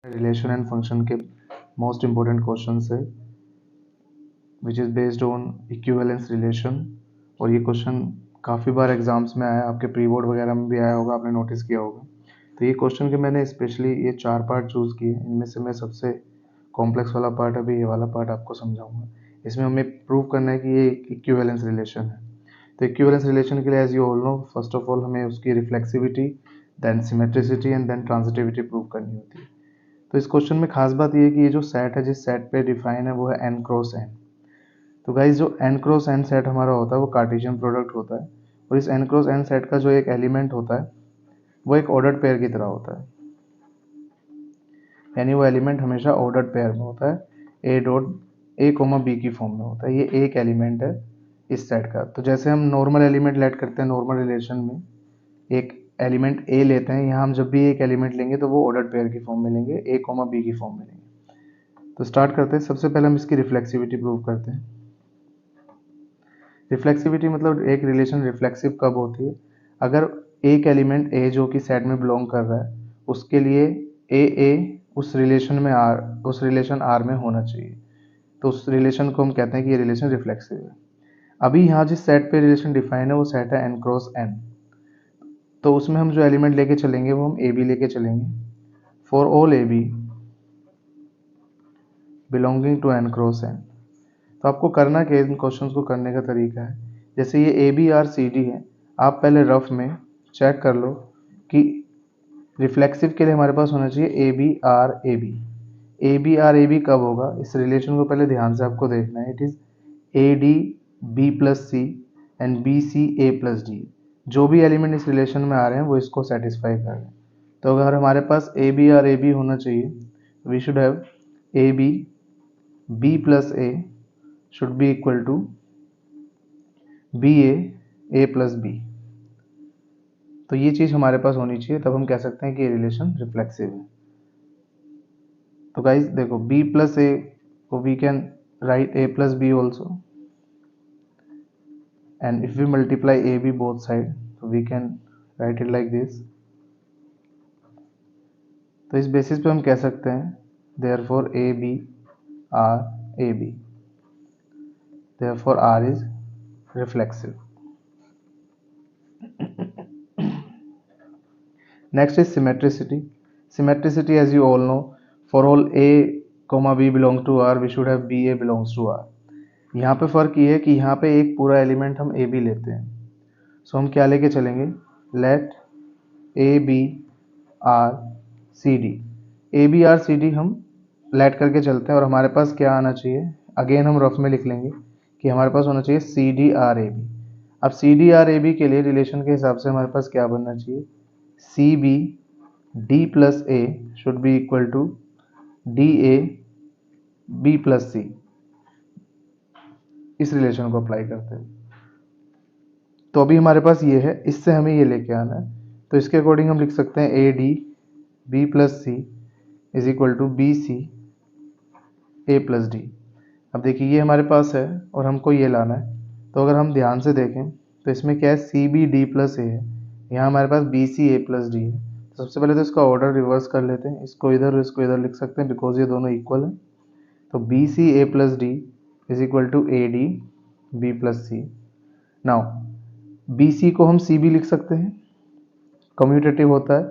Relation and function के most important question है which is based on equivalence relation. और ये क्वेश्चन काफ़ी बार एग्जाम्स में आया, आपके प्री बोर्ड वगैरह में भी आया होगा, आपने नोटिस किया होगा। तो ये क्वेश्चन के मैंने स्पेशली ये 4 पार्ट चूज़ किए। इनमें से मैं सबसे कॉम्प्लेक्स वाला पार्ट, अभी ये वाला पार्ट आपको समझाऊंगा। इसमें हमें प्रूव करना है कि ये इक्विवेलेंस रिलेशन है। तो इक्विवेलेंस रिलेशन के लिए as you all know, first of all हमें उसकी reflexivity, then symmetricity and then transitivity prove करनी होती है। तो इस क्वेश्चन में खास बात ये है कि ये जो सेट है, जिस सेट पे डिफाइन है वो है n क्रॉस n। तो गाइज जो n क्रॉस n सेट हमारा होता है वो कार्टेशियन प्रोडक्ट होता है, और इस n क्रॉस n सेट का जो एक एलिमेंट होता है वो एक ऑर्डर्ड पेयर की तरह होता है, यानी वो एलिमेंट हमेशा ऑर्डर्ड पेयर में होता है, a dot a comma b की फॉर्म में होता है। ये एक एलिमेंट है इस सेट का। तो जैसे हम नॉर्मल एलिमेंट लेट करते हैं, नॉर्मल रिलेशन में एक एलिमेंट a लेते हैं, यहाँ हम जब भी एक एलिमेंट लेंगे तो वो ऑर्डर्ड पेयर की फॉर्म में लेंगे, a कोमा b की फॉर्म में लेंगे। तो स्टार्ट करते हैं। सबसे पहले हम इसकी रिफ्लेक्सिविटी प्रूव करते हैं। रिफ्लेक्सिविटी मतलब एक रिलेशन रिफ्लेक्सिव कब होती है, अगर एक एलिमेंट a जो कि सेट में बिलोंग कर रहा है उसके लिए a उस रिलेशन में उस रिलेशन r में होना चाहिए, तो उस रिलेशन को हम कहते हैं कि ये रिलेशन रिफ्लेक्सिव है। अभी यहाँ जिस सेट पे रिलेशन डिफाइन है वो सेट है n क्रॉस n। तो उसमें हम जो एलिमेंट लेके चलेंगे वो हम ab लेके चलेंगे। For all ab belonging to n cross n। तो आपको करना क्या, इन क्वेश्चंस को करने का तरीका है, जैसे ये A B R C D है, आप पहले रफ में चेक कर लो कि रिफ्लेक्सिव के लिए हमारे पास होना चाहिए A B R A B. A B R A B कब होगा, इस रिलेशन को पहले ध्यान से आपको देखना है। It is A D B plus C and B C A plus D. जो भी एलिमेंट इस रिलेशन में आ रहे हैं वो इसको सेटिस्फाई कर रहे हैं। तो अगर हमारे पास A B R A B होना चाहिए, we should have A B B plus A should be equal to BA A plus B। तो ये चीज़ हमारे पास होनी चाहिए, तब हम कह सकते हैं कि ये रिलेशन रिफ्लेक्सिव है। तो गाइज देखो, B प्लस ए को we can write A plus B also, and if we multiply AB both side so we can write it like this। तो इस बेसिस पे हम कह सकते हैं therefore AB R AB, therefore R is reflexive। Next is symmetricity। Symmetricity, as you all know, for all a comma b belong to R, we should have ba belongs to R। यहाँ पे फ़र्क ये है कि यहाँ पे एक पूरा एलिमेंट हम a b लेते हैं, सो हम क्या लेके चलेंगे, late a b r c d। a b r c d हम लेट करके चलते हैं, और हमारे पास क्या आना चाहिए, अगेन हम रफ में लिख लेंगे कि हमारे पास होना चाहिए C D R A B. अब C D R A B के लिए रिलेशन के हिसाब से हमारे पास क्या बनना चाहिए, C B D plus A should be equal to D A B plus C. इस रिलेशन को अप्लाई करते हैं। तो अभी हमारे पास ये है, इससे हमें ये लेके आना है। तो इसके अकॉर्डिंग हम लिख सकते हैं A D B plus C is equal to B C A plus D. अब देखिए ये हमारे पास है और हमको ये लाना है। तो अगर हम ध्यान से देखें तो इसमें क्या है, सी बी डी प्लस ए है, यहाँ हमारे पास B C A plus D है। तो सबसे पहले तो इसका ऑर्डर रिवर्स कर लेते हैं, इसको इधर और इसको इधर लिख सकते हैं बिकॉज ये दोनों इक्वल है। तो B C A plus D is equal to A D B plus C. Now B C को हम सी बी लिख सकते हैं, कम्यूटेटिव होता है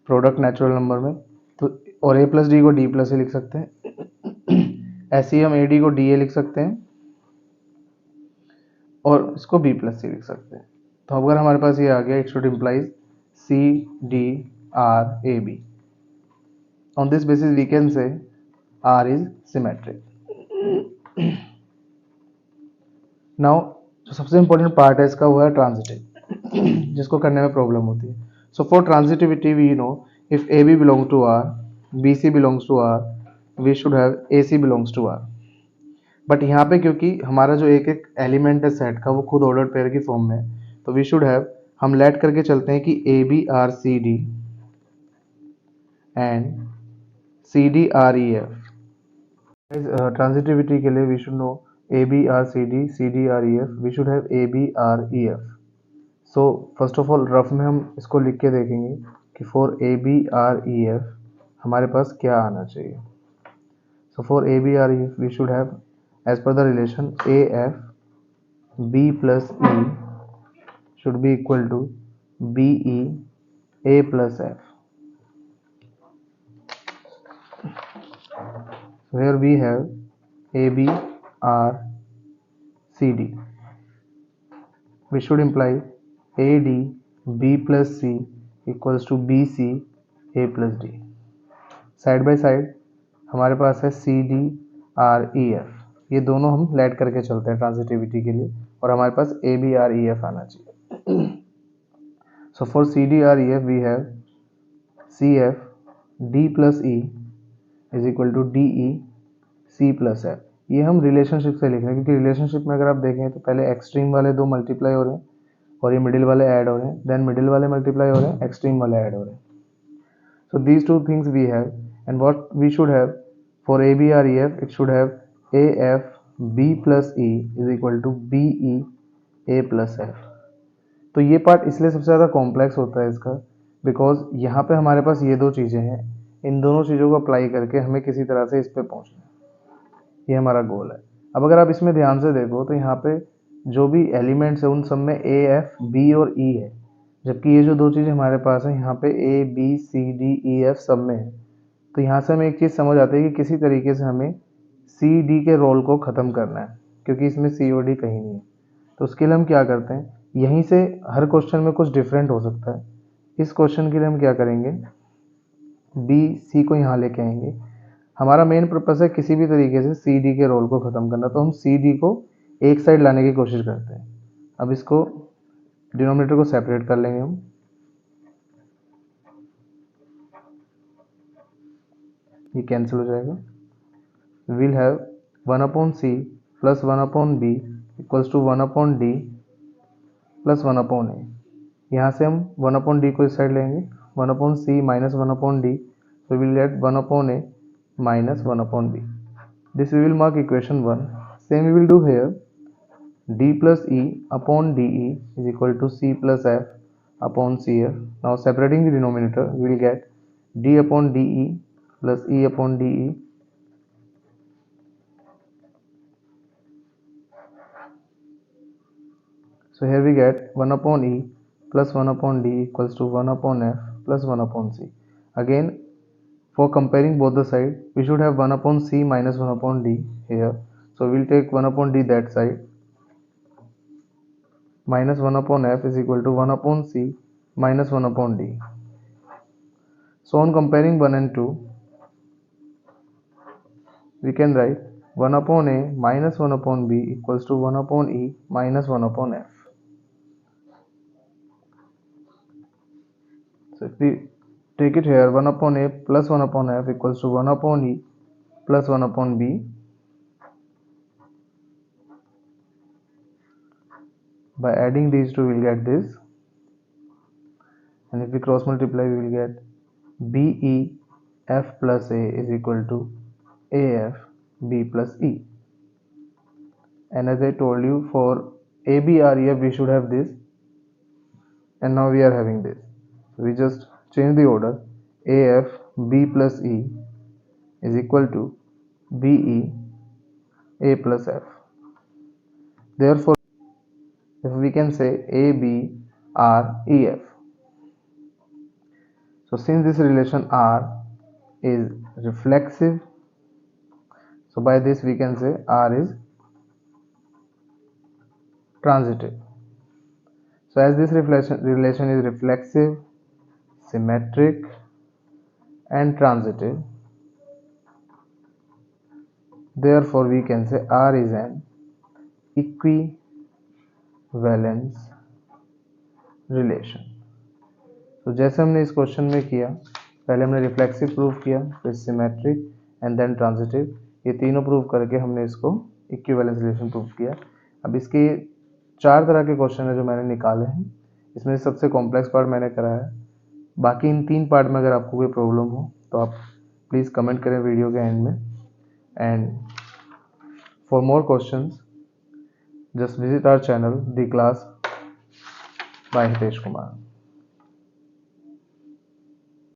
प्रोडक्ट नेचुरल नंबर में, तो और ए प्लस डी को डी प्लस ए लिख सकते हैं। ऐसे ही हम ए डी को डी ए लिख सकते हैं और इसको बी प्लस सी लिख सकते हैं। तो अगर हमारे पास ये आ गया, it should implies C D R A B. On this basis we can say R is symmetric. Now जो सबसे इंपॉर्टेंट पार्ट है इसका वो है ट्रांजिटिव, जिसको करने में प्रॉब्लम होती है। So for transitivity we know if A B belong to R, B C belongs to R, we should have A C belongs to R. But यहाँ पे क्योंकि हमारा जो एक एक एलिमेंट है सेट का वो खुद ऑर्डर पेयर की फॉर्म में है, तो वी शुड हैव, हम लेट करके चलते हैं कि A B R C D and C D R E F. Transitivity के लिए we should know A B R C D R E F, we should have A B R E F. So first of all rough में हम इसको लिख के देखेंगे कि for A B R E F हमारे पास क्या आना चाहिए। So for A B R E we should have as per the relation A F B plus E should be equal to BE A plus F. So here we have AB R CD. We should imply AD B plus C equals to BC A plus D. Side by side हमारे पास है CD R E F, ये दोनों हम let करके चलते हैं transitivity के लिए, और हमारे पास AB R E F आना चाहिए। So for CD R E F we have CF D plus E is equal to DE C plus F। ये हम रिलेशनशिप से लिख रहे हैं, क्योंकि रिलेशनशिप में अगर आप देखें तो पहले एक्सट्रीम वाले दो मल्टीप्लाई हो रहे हैं और ये मिडिल वाले ऐड हो रहे हैं, देन मिडिल वाले मल्टीप्लाई हो रहे हैं, एक्सट्रीम वाले ऐड हो रहे हैं। So these two things we have, and what we should have for ABREF, it should have AF B plus E is equal to BE A plus F। तो ये पार्ट इसलिए सबसे ज़्यादा कॉम्प्लेक्स होता है इसका, बिकॉज यहाँ पे हमारे पास ये दो चीज़ें हैं, इन दोनों चीज़ों को अप्लाई करके हमें किसी तरह से इस पे पहुँचना है, ये हमारा गोल है। अब अगर आप इसमें ध्यान से देखो तो यहाँ पे जो भी एलिमेंट्स है उन सब में ए एफ बी और ई है, जबकि ये जो दो चीज़ें हमारे पास है यहाँ पे A B C D E F सब में है। तो यहाँ से हमें एक चीज़ समझ आती है कि किसी तरीके से हमें सी डी के रोल को ख़त्म करना है, क्योंकि इसमें सी और डी कहीं नहीं है। तो उसके लिए हम क्या करते हैं, यहीं से हर क्वेश्चन में कुछ डिफरेंट हो सकता है। इस क्वेश्चन के लिए हम क्या करेंगे, बी सी को यहाँ लेके आएंगे। हमारा मेन पर्पस है किसी भी तरीके से सी डी के रोल को ख़त्म करना, तो हम सी डी को एक साइड लाने की कोशिश करते हैं। अब इसको डिनोमिनेटर को सेपरेट कर लेंगे हम, ये कैंसिल हो जाएगा। Will have 1/c plus 1/b equals to 1/d plus 1/a। यहाँ से हम 1/d को इस साइड लेंगे, 1/c minus 1/d, so we will get 1/a minus 1/b. This we will mark equation 1. Same we will do here. D plus E upon DE is equal to C plus F upon CF. Now separating the denominator, we will get D upon DE plus E upon DE. So here we get 1/E plus 1/D equals to 1/F plus 1/C. Again, for comparing both the side, we should have 1/C minus 1/D here. So we'll take 1/D that side. Minus 1/F is equal to 1/C minus 1/D. So on comparing 1 and 2, we can write 1/A minus 1/B equals to 1/E minus 1/F. So if we take it here, 1/A plus 1/F equals to 1/E plus 1/B. By adding these two, we will get this, and if we cross multiply, we will get BE F plus A is equal to AF B plus E. And as I told you, for ABREF we should have this, and now we are having this. So we just change the order. AF B plus E is equal to BE A plus F. Therefore, if we can say ABREF. So since this relation R is reflexive, so by this we can say R is transitive. So as this relation is reflexive, symmetric and transitive, therefore we can say R is an equivalence relation. तो जैसे हमने इस question में किया, पहले हमने reflexive prove किया, फिर सिमेट्रिक एंड देन ट्रांजिटिव, ये तीनों प्रूव करके हमने इसको इक्विवेलेंस रिलेशन प्रूव किया। अब इसके 4 तरह के क्वेश्चन है जो मैंने निकाले हैं, इसमें सबसे कॉम्प्लेक्स पार्ट मैंने कराया है। बाकी इन 3 पार्ट में अगर आपको कोई प्रॉब्लम हो तो आप प्लीज़ कमेंट करें वीडियो के एंड में। And for more questions just visit our channel the class by Hitesh Kumar.